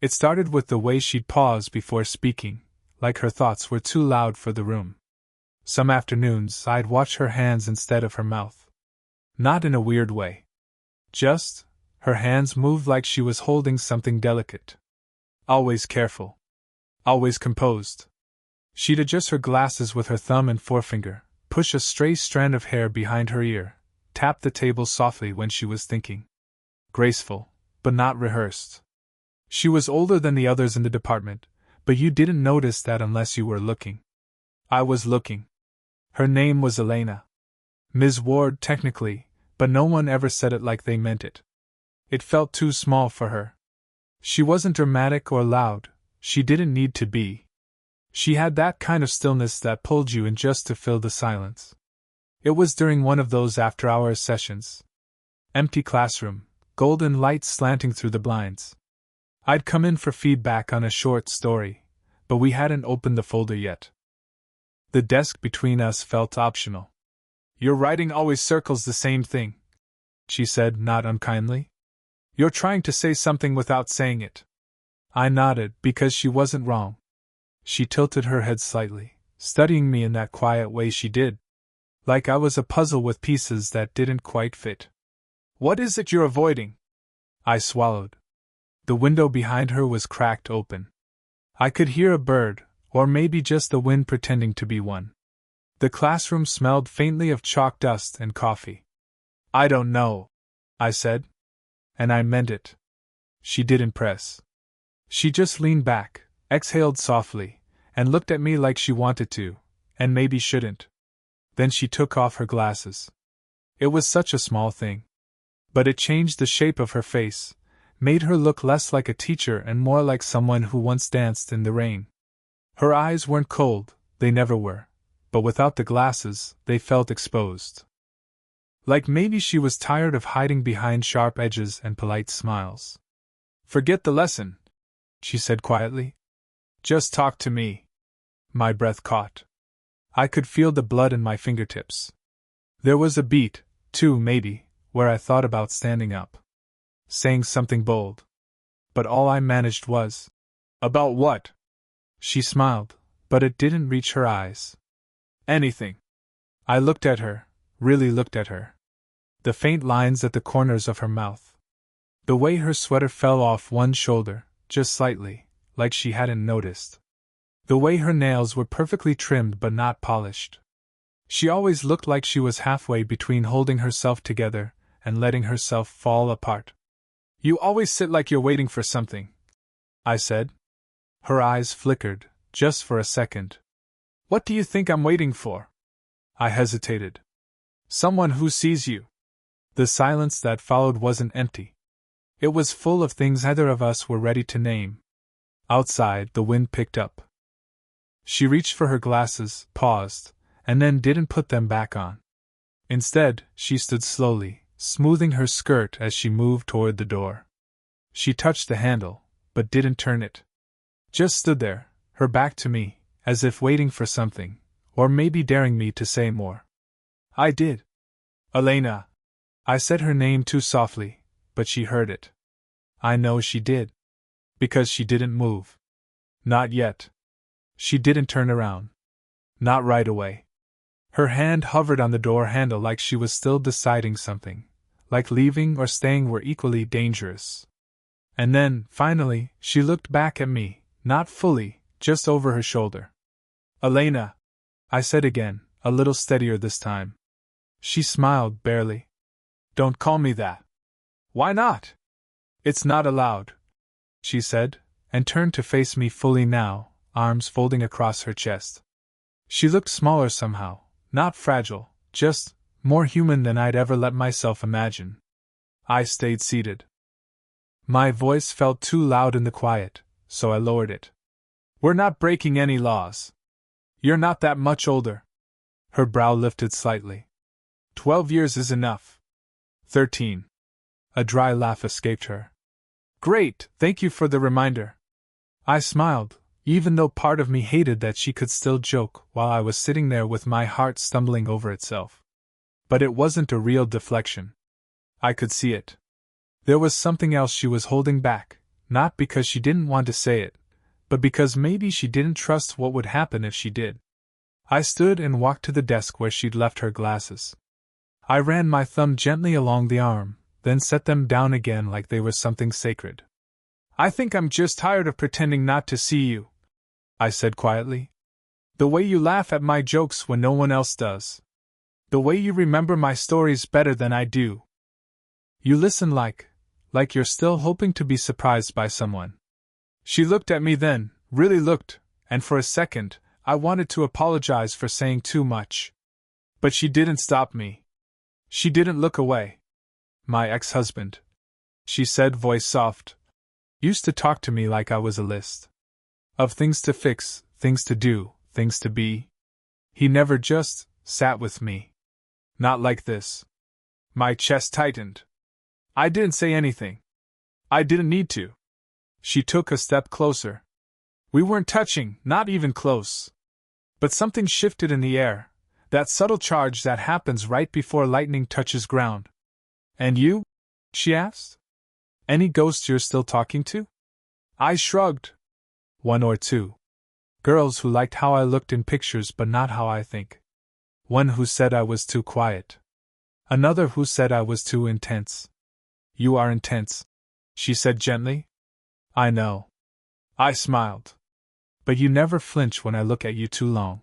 It started with the way she'd pause before speaking, like her thoughts were too loud for the room. Some afternoons I'd watch her hands instead of her mouth. Not in a weird way. Just, her hands moved like she was holding something delicate. Always careful. Always composed. She'd adjust her glasses with her thumb and forefinger, push a stray strand of hair behind her ear, tap the table softly when she was thinking. Graceful, but not rehearsed. She was older than the others in the department, but you didn't notice that unless you were looking. I was looking. Her name was Elena. Ms. Ward, technically, but no one ever said it like they meant it. It felt too small for her. She wasn't dramatic or loud, she didn't need to be. She had that kind of stillness that pulled you in just to fill the silence. It was during one of those after-hours sessions. Empty classroom, golden light slanting through the blinds. I'd come in for feedback on a short story, but we hadn't opened the folder yet. The desk between us felt optional. Your writing always circles the same thing, she said, not unkindly. You're trying to say something without saying it. I nodded, because she wasn't wrong. She tilted her head slightly, studying me in that quiet way she did. Like I was a puzzle with pieces that didn't quite fit. What is it you're avoiding? I swallowed. The window behind her was cracked open. I could hear a bird, or maybe just the wind pretending to be one. The classroom smelled faintly of chalk dust and coffee. I don't know, I said. And I meant it. She didn't press. She just leaned back, exhaled softly, and looked at me like she wanted to, and maybe shouldn't. Then she took off her glasses. It was such a small thing. But it changed the shape of her face, made her look less like a teacher and more like someone who once danced in the rain. Her eyes weren't cold, they never were, but without the glasses, they felt exposed. Like maybe she was tired of hiding behind sharp edges and polite smiles. Forget the lesson, she said quietly. Just talk to me. My breath caught. I could feel the blood in my fingertips. There was a beat, too, maybe, where I thought about standing up, saying something bold. But all I managed was, about what? She smiled, but it didn't reach her eyes. Anything. I looked at her, really looked at her. The faint lines at the corners of her mouth. The way her sweater fell off one shoulder, just slightly, like she hadn't noticed. The way her nails were perfectly trimmed but not polished. She always looked like she was halfway between holding herself together and letting herself fall apart. You always sit like you're waiting for something, I said. Her eyes flickered, just for a second. What do you think I'm waiting for? I hesitated. Someone who sees you. The silence that followed wasn't empty. It was full of things neither of us were ready to name. Outside, the wind picked up. She reached for her glasses, paused, and then didn't put them back on. Instead, she stood slowly, smoothing her skirt as she moved toward the door. She touched the handle, but didn't turn it. Just stood there, her back to me, as if waiting for something, or maybe daring me to say more. I did. Elena. I said her name too softly, but she heard it. I know she did. Because she didn't move. Not yet. She didn't turn around. Not right away. Her hand hovered on the door handle like she was still deciding something, like leaving or staying were equally dangerous. And then, finally, she looked back at me, not fully, just over her shoulder. Elena, I said again, a little steadier this time. She smiled barely. Don't call me that. Why not? It's not allowed, she said, and turned to face me fully now, arms folding across her chest. She looked smaller somehow, not fragile, just more human than I'd ever let myself imagine. I stayed seated. My voice felt too loud in the quiet, so I lowered it. We're not breaking any laws. You're not that much older. Her brow lifted slightly. 12 years is enough. 13. A dry laugh escaped her. Great, thank you for the reminder. I smiled, even though part of me hated that she could still joke while I was sitting there with my heart stumbling over itself. But it wasn't a real deflection. I could see it. There was something else she was holding back, not because she didn't want to say it, but because maybe she didn't trust what would happen if she did. I stood and walked to the desk where she'd left her glasses. I ran my thumb gently along the arm, then set them down again like they were something sacred. "I think I'm just tired of pretending not to see you," I said quietly. "The way you laugh at my jokes when no one else does. The way you remember my stories better than I do. You listen like you're still hoping to be surprised by someone." She looked at me then, really looked, and for a second, I wanted to apologize for saying too much. But she didn't stop me. She didn't look away. "My ex-husband," she said, voice soft, "used to talk to me like I was a list of things to fix, things to do, things to be. He never just sat with me. Not like this." My chest tightened. I didn't say anything. I didn't need to. She took a step closer. We weren't touching, not even close. But something shifted in the air, that subtle charge that happens right before lightning touches ground. "And you?" she asked. "Any ghosts you're still talking to?" I shrugged. "One or two. Girls who liked how I looked in pictures but not how I think. One who said I was too quiet. Another who said I was too intense." "You are intense," she said gently. "I know." I smiled. "But you never flinch when I look at you too long."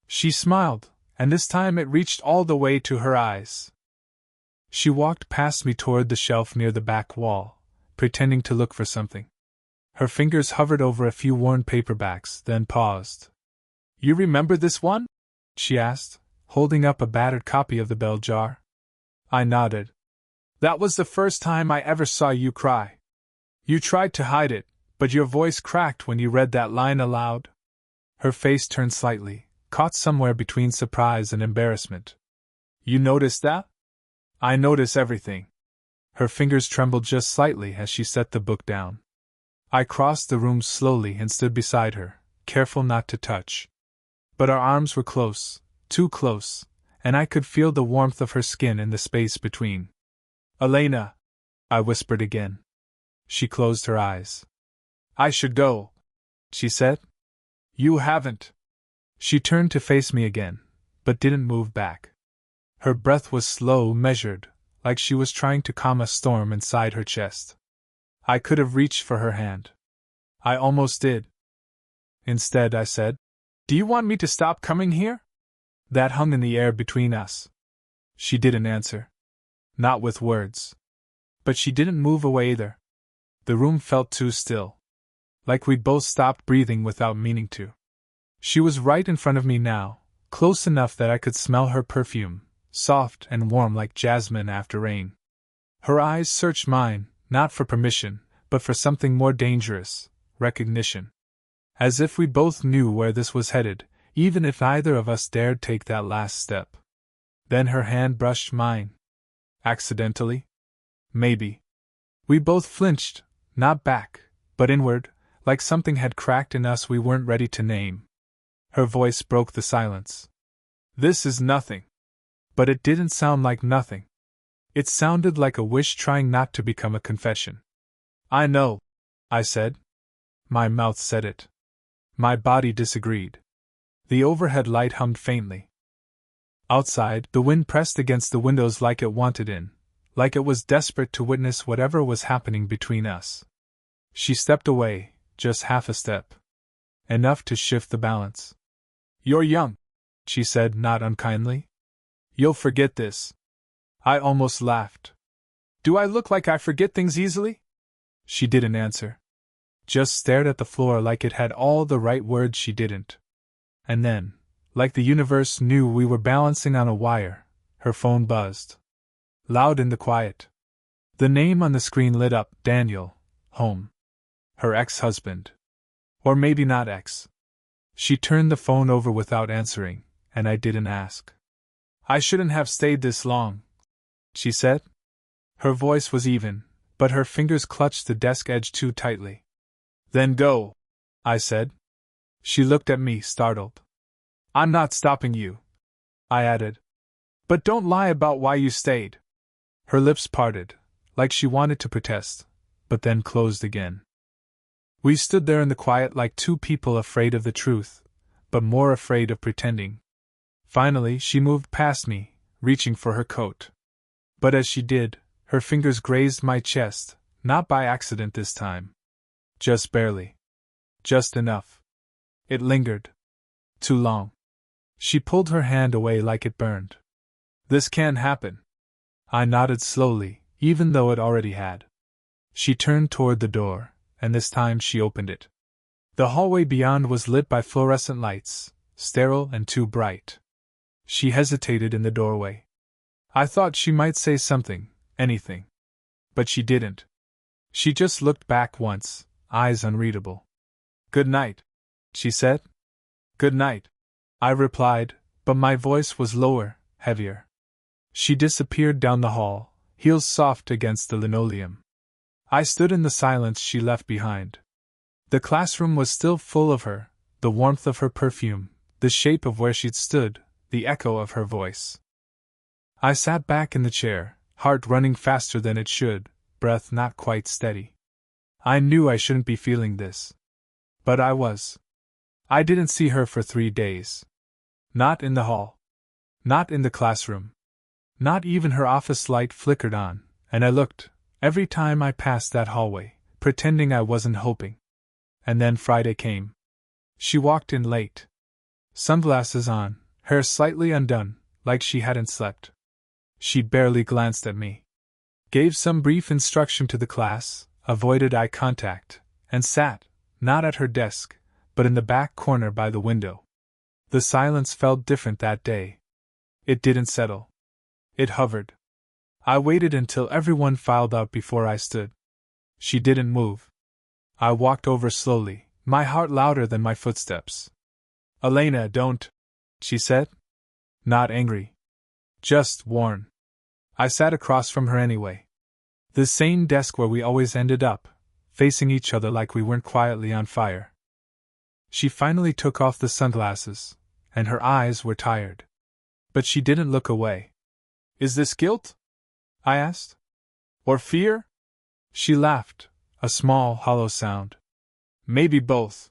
She smiled, and this time it reached all the way to her eyes. She walked past me toward the shelf near the back wall, pretending to look for something. Her fingers hovered over a few worn paperbacks, then paused. "You remember this one?" she asked, holding up a battered copy of The Bell Jar. I nodded. "That was the first time I ever saw you cry. You tried to hide it, but your voice cracked when you read that line aloud." Her face turned slightly, caught somewhere between surprise and embarrassment. "You noticed that?" "I notice everything." Her fingers trembled just slightly as she set the book down. I crossed the room slowly and stood beside her, careful not to touch. But our arms were close, too close, and I could feel the warmth of her skin in the space between. "Elena," I whispered again. She closed her eyes. "I should go," she said. "You haven't." She turned to face me again, but didn't move back. Her breath was slow, measured, like she was trying to calm a storm inside her chest. I could have reached for her hand. I almost did. Instead, I said, "Do you want me to stop coming here?" That hung in the air between us. She didn't answer. Not with words. But she didn't move away either. The room felt too still. Like we'd both stopped breathing without meaning to. She was right in front of me now, close enough that I could smell her perfume, soft and warm like jasmine after rain. Her eyes searched mine, not for permission, but for something more dangerous, recognition. As if we both knew where this was headed, even if either of us dared take that last step. Then her hand brushed mine. Accidentally? Maybe. We both flinched, not back, but inward, like something had cracked in us we weren't ready to name. Her voice broke the silence. "This is nothing." But it didn't sound like nothing. It sounded like a wish trying not to become a confession. "I know," I said. My mouth said it. My body disagreed. The overhead light hummed faintly. Outside, the wind pressed against the windows like it wanted in, like it was desperate to witness whatever was happening between us. She stepped away, just half a step. Enough to shift the balance. "You're young," she said, not unkindly. "You'll forget this." I almost laughed. "Do I look like I forget things easily?" She didn't answer. Just stared at the floor like it had all the right words she didn't. And then, like the universe knew we were balancing on a wire, her phone buzzed. Loud in the quiet. The name on the screen lit up, Daniel, home. Her ex-husband. Or maybe not ex. She turned the phone over without answering, and I didn't ask. "I shouldn't have stayed this long," she said. Her voice was even, but her fingers clutched the desk edge too tightly. "Then go," I said. She looked at me, startled. "I'm not stopping you," I added. "But don't lie about why you stayed." Her lips parted, like she wanted to protest, but then closed again. We stood there in the quiet like two people afraid of the truth, but more afraid of pretending. Finally, she moved past me, reaching for her coat. But as she did, her fingers grazed my chest, not by accident this time. Just barely. Just enough. It lingered. Too long. She pulled her hand away like it burned. This can't happen. I nodded slowly, even though it already had. She turned toward the door, and this time she opened it. The hallway beyond was lit by fluorescent lights, sterile and too bright. She hesitated in the doorway. I thought she might say something, anything. But she didn't. She just looked back once, eyes unreadable. "Good night," she said. "Good night," I replied, but my voice was lower, heavier. She disappeared down the hall, heels soft against the linoleum. I stood in the silence she left behind. The classroom was still full of her, the warmth of her perfume, the shape of where she'd stood, the echo of her voice. I sat back in the chair, heart running faster than it should, breath not quite steady. I knew I shouldn't be feeling this. But I was. I didn't see her for 3 days. Not in the hall. Not in the classroom. Not even her office light flickered on, and I looked, every time I passed that hallway, pretending I wasn't hoping. And then Friday came. She walked in late. Sunglasses on, hair slightly undone, like she hadn't slept. She barely glanced at me. Gave some brief instruction to the class, avoided eye contact, and sat, not at her desk, but in the back corner by the window. The silence felt different that day. It didn't settle. It hovered. I waited until everyone filed out before I stood. She didn't move. I walked over slowly, my heart louder than my footsteps. "Elena, don't," she said. Not angry. Just worn. I sat across from her anyway. The same desk where we always ended up, facing each other like we weren't quietly on fire. She finally took off the sunglasses, and her eyes were tired. But she didn't look away. "Is this guilt?" I asked. "Or fear?" She laughed, a small, hollow sound. "Maybe both."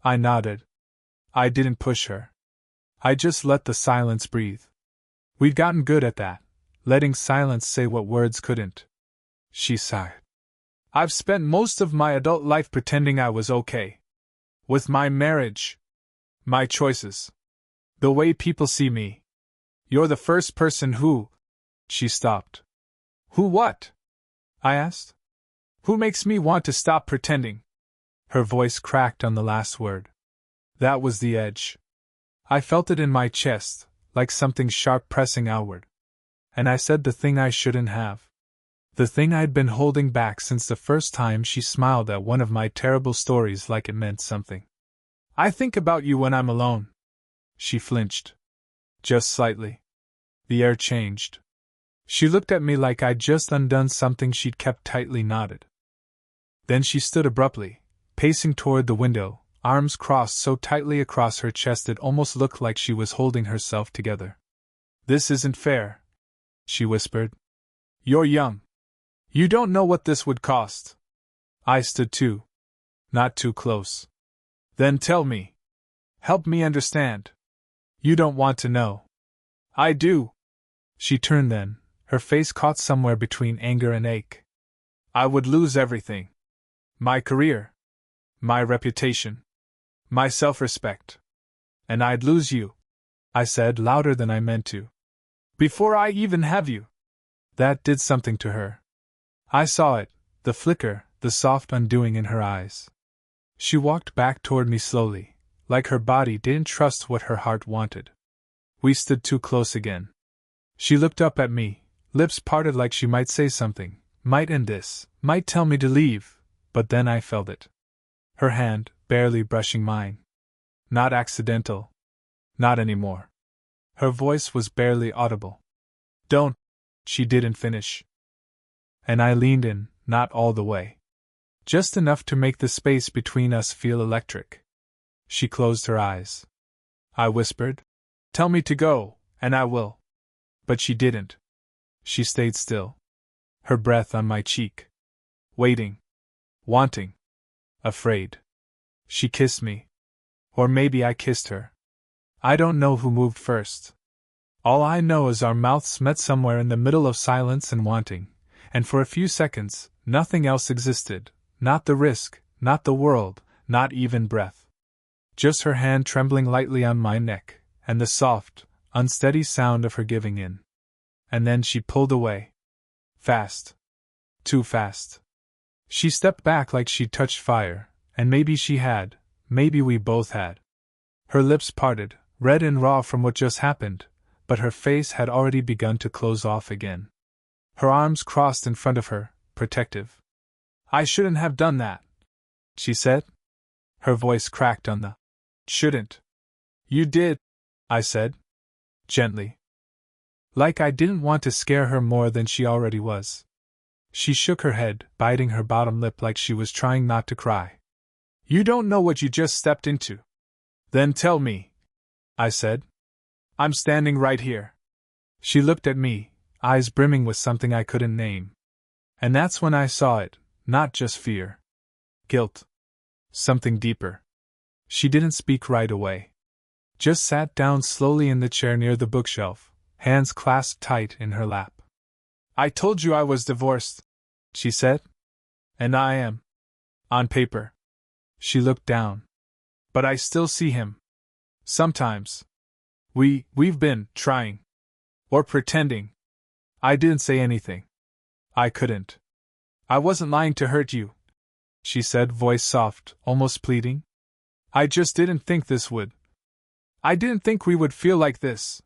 I nodded. I didn't push her. I just let the silence breathe. We'd gotten good at that, letting silence say what words couldn't. She sighed. "I've spent most of my adult life pretending I was okay. With my marriage. My choices. The way people see me. You're the first person who—" She stopped. "Who what?" I asked. "Who makes me want to stop pretending?" Her voice cracked on the last word. That was the edge. I felt it in my chest, like something sharp pressing outward. And I said the thing I shouldn't have. The thing I'd been holding back since the first time she smiled at one of my terrible stories like it meant something. "I think about you when I'm alone." She flinched. Just slightly. The air changed. She looked at me like I'd just undone something she'd kept tightly knotted. Then she stood abruptly, pacing toward the window, arms crossed so tightly across her chest it almost looked like she was holding herself together. "This isn't fair," she whispered. "You're young. You don't know what this would cost." I stood too. Not too close. "Then tell me. Help me understand." "You don't want to know." "I do." She turned then, her face caught somewhere between anger and ache. "I would lose everything. My career. My reputation. My self-respect. And I'd lose you," I said louder than I meant to. "Before I even have you." That did something to her. I saw it, the flicker, the soft undoing in her eyes. She walked back toward me slowly, like her body didn't trust what her heart wanted. We stood too close again. She looked up at me, lips parted like she might say something, might end this, might tell me to leave, but then I felt it. Her hand, barely brushing mine. Not accidental. Not anymore. Her voice was barely audible. "Don't." She didn't finish. And I leaned in, not all the way. Just enough to make the space between us feel electric. She closed her eyes. I whispered, "Tell me to go, and I will." But she didn't. She stayed still. Her breath on my cheek. Waiting. Wanting. Afraid. She kissed me. Or maybe I kissed her. I don't know who moved first. All I know is our mouths met somewhere in the middle of silence and wanting, and for a few seconds, nothing else existed, not the risk, not the world, not even breath. Just her hand trembling lightly on my neck, and the soft, unsteady sound of her giving in. And then she pulled away. Fast. Too fast. She stepped back like she'd touched fire, and maybe she had, maybe we both had. Her lips parted, red and raw from what just happened, but her face had already begun to close off again. Her arms crossed in front of her, protective. I shouldn't have done that, she said. Her voice cracked on the shouldn't. You did, I said. Gently. Like I didn't want to scare her more than she already was. She shook her head, biting her bottom lip like she was trying not to cry. You don't know what you just stepped into. Then tell me, I said. I'm standing right here. She looked at me, eyes brimming with something I couldn't name. And that's when I saw it, not just fear. Guilt. Something deeper. She didn't speak right away. Just sat down slowly in the chair near the bookshelf, hands clasped tight in her lap. I told you I was divorced, she said. And I am. On paper. She looked down. But I still see him. Sometimes. We've been trying. Or pretending. I didn't say anything. I couldn't. I wasn't lying to hurt you, she said, voice soft, almost pleading. I just didn't think this would. I didn't think we would feel like this.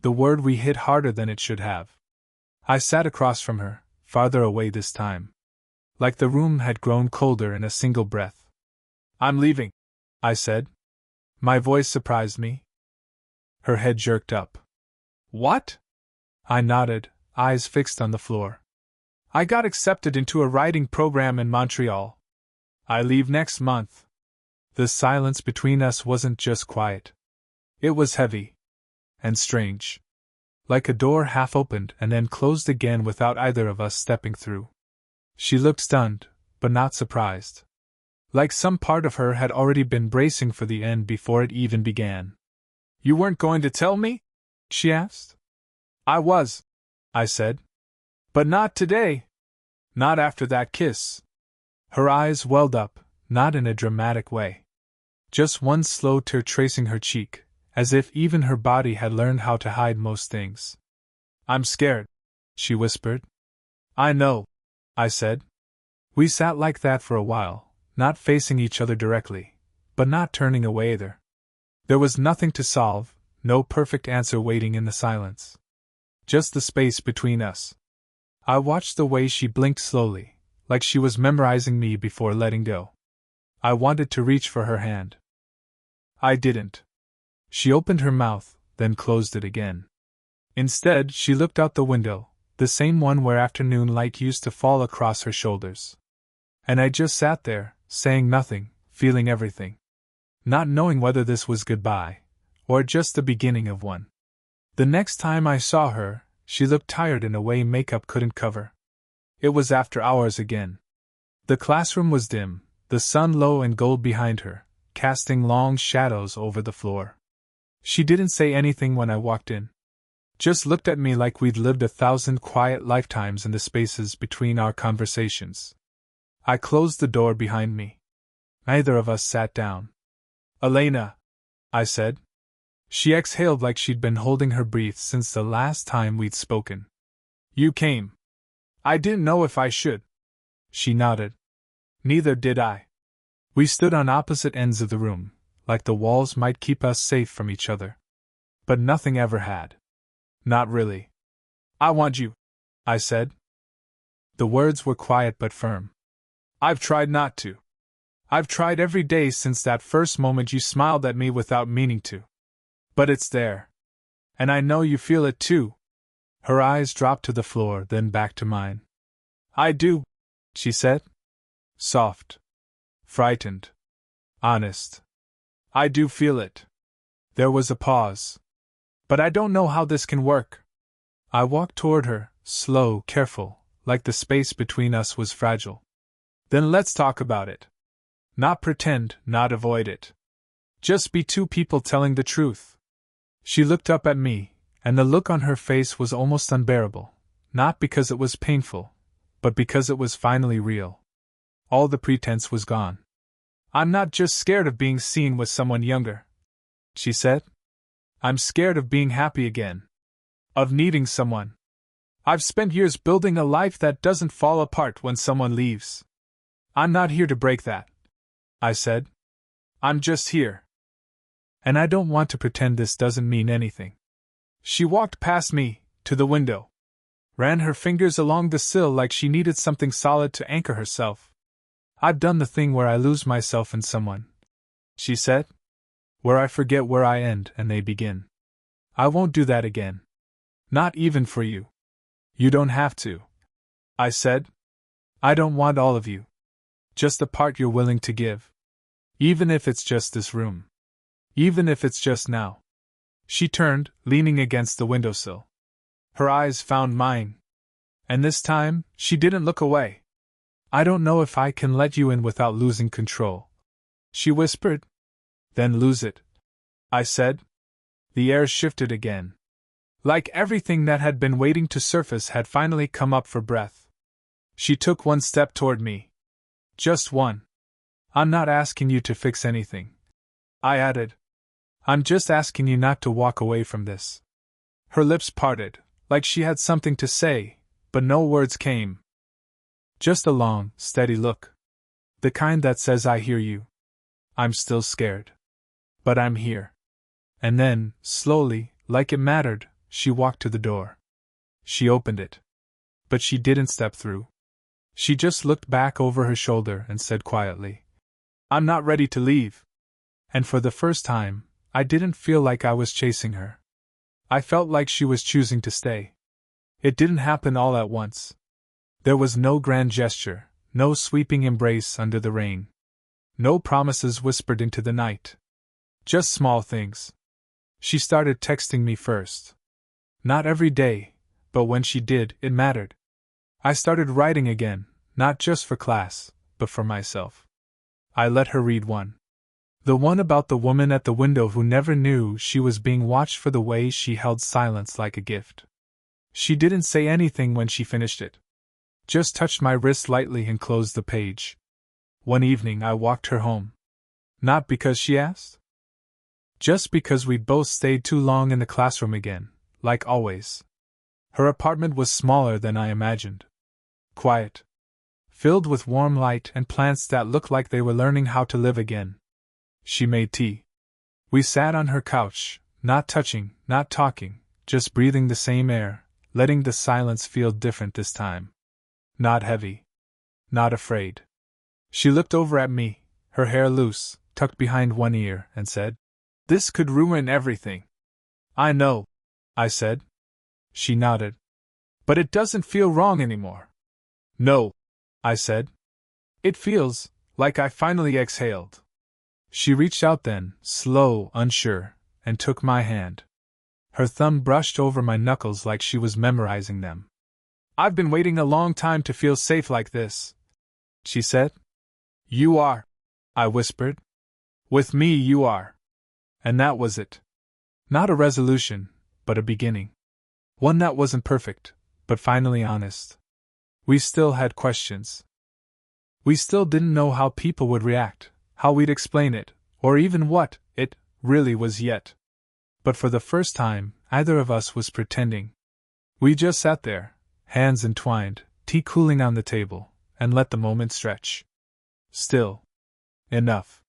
The word we hit harder than it should have. I sat across from her, farther away this time. Like the room had grown colder in a single breath. I'm leaving, I said. My voice surprised me. Her head jerked up. What? I nodded, eyes fixed on the floor. I got accepted into a writing program in Montreal. I leave next month. The silence between us wasn't just quiet. It was heavy. And strange. Like a door half opened and then closed again without either of us stepping through. She looked stunned, but not surprised. Like some part of her had already been bracing for the end before it even began. You weren't going to tell me? She asked. I was, I said. But not today. Not after that kiss. Her eyes welled up, not in a dramatic way. Just one slow tear tracing her cheek, as if even her body had learned how to hide most things. I'm scared, she whispered. I know, I said. We sat like that for a while, not facing each other directly, but not turning away either. There was nothing to solve, no perfect answer waiting in the silence. Just the space between us. I watched the way she blinked slowly, like she was memorizing me before letting go. I wanted to reach for her hand. I didn't. She opened her mouth, then closed it again. Instead, she looked out the window, the same one where afternoon light used to fall across her shoulders. And I just sat there, saying nothing, feeling everything. Not knowing whether this was goodbye, or just the beginning of one. The next time I saw her, she looked tired in a way makeup couldn't cover. It was after hours again. The classroom was dim, the sun low and gold behind her, casting long shadows over the floor. She didn't say anything when I walked in. Just looked at me like we'd lived 1,000 quiet lifetimes in the spaces between our conversations. I closed the door behind me. Neither of us sat down. Elena, I said. She exhaled like she'd been holding her breath since the last time we'd spoken. You came. I didn't know if I should. She nodded. Neither did I. We stood on opposite ends of the room, like the walls might keep us safe from each other. But nothing ever had. Not really. I want you, I said. The words were quiet but firm. I've tried not to. I've tried every day since that first moment you smiled at me without meaning to. But it's there. And I know you feel it too. Her eyes dropped to the floor, then back to mine. I do, she said. Soft. Frightened. Honest. I do feel it. There was a pause. But I don't know how this can work. I walked toward her, slow, careful, like the space between us was fragile. Then let's talk about it. Not pretend, not avoid it. Just be two people telling the truth. She looked up at me, and the look on her face was almost unbearable, not because it was painful, but because it was finally real. All the pretense was gone. I'm not just scared of being seen with someone younger, she said. I'm scared of being happy again. Of needing someone. I've spent years building a life that doesn't fall apart when someone leaves. I'm not here to break that, I said. I'm just here. And I don't want to pretend this doesn't mean anything. She walked past me, to the window. Ran her fingers along the sill like she needed something solid to anchor herself. I've done the thing where I lose myself in someone, she said. Where I forget where I end and they begin. I won't do that again. Not even for you. You don't have to, I said. I don't want all of you. Just the part you're willing to give. Even if it's just this room. Even if it's just now. She turned, leaning against the windowsill. Her eyes found mine. And this time, she didn't look away. I don't know if I can let you in without losing control, she whispered. Then lose it, I said. The air shifted again. Like everything that had been waiting to surface had finally come up for breath. She took one step toward me. Just one. I'm not asking you to fix anything, I added. I'm just asking you not to walk away from this. Her lips parted, like she had something to say, but no words came. Just a long, steady look. The kind that says I hear you. I'm still scared. But I'm here. And then, slowly, like it mattered, she walked to the door. She opened it. But she didn't step through. She just looked back over her shoulder and said quietly, I'm not ready to leave. And for the first time, I didn't feel like I was chasing her. I felt like she was choosing to stay. It didn't happen all at once. There was no grand gesture, no sweeping embrace under the rain. No promises whispered into the night. Just small things. She started texting me first. Not every day, but when she did, it mattered. I started writing again, not just for class, but for myself. I let her read one. The one about the woman at the window who never knew she was being watched for the way she held silence like a gift. She didn't say anything when she finished it. Just touched my wrist lightly and closed the page. One evening I walked her home. Not because she asked. Just because we'd both stayed too long in the classroom again, like always. Her apartment was smaller than I imagined. Quiet. Filled with warm light and plants that looked like they were learning how to live again. She made tea. We sat on her couch, not touching, not talking, just breathing the same air, letting the silence feel different this time. Not heavy. Not afraid. She looked over at me, her hair loose, tucked behind one ear, and said, This could ruin everything. I know, I said. She nodded. But it doesn't feel wrong anymore. No, I said. It feels like I finally exhaled. She reached out then, slow, unsure, and took my hand. Her thumb brushed over my knuckles like she was memorizing them. I've been waiting a long time to feel safe like this, she said. You are, I whispered. With me you are. And that was it. Not a resolution, but a beginning. One that wasn't perfect, but finally honest. We still had questions. We still didn't know how people would react, how we'd explain it, or even what it really was yet. But for the first time, either of us was pretending. We just sat there, hands entwined, tea cooling on the table, and let the moment stretch. Still. Enough.